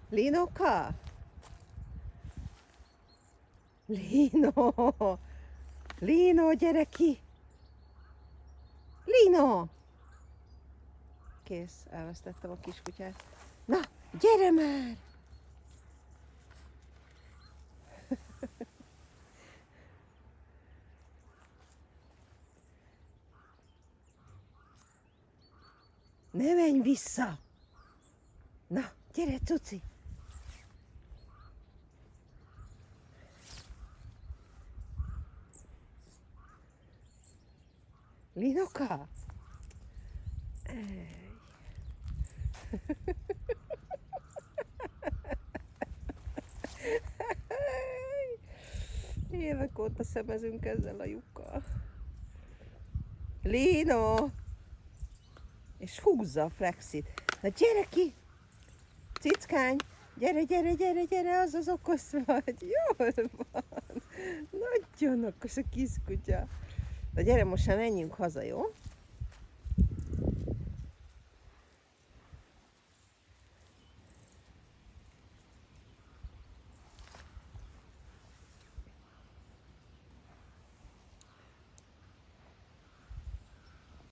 Linoka? Lino! Lino, gyere ki! Lino! Kész, elvesztettem a kiskutyát. Na, gyere már! Ne menj vissza! Na, gyere, cuci! Linoka? Ej. Évek óta szemezünk ezzel a lyukkal. Lino! És húzza a flexit. Na gyere ki! Cickány! Gyere, gyere, gyere, gyere, az az okos vagy. Jól van. Nagyon okos a kiskutya. Na gyere, most már menjünk haza, jó?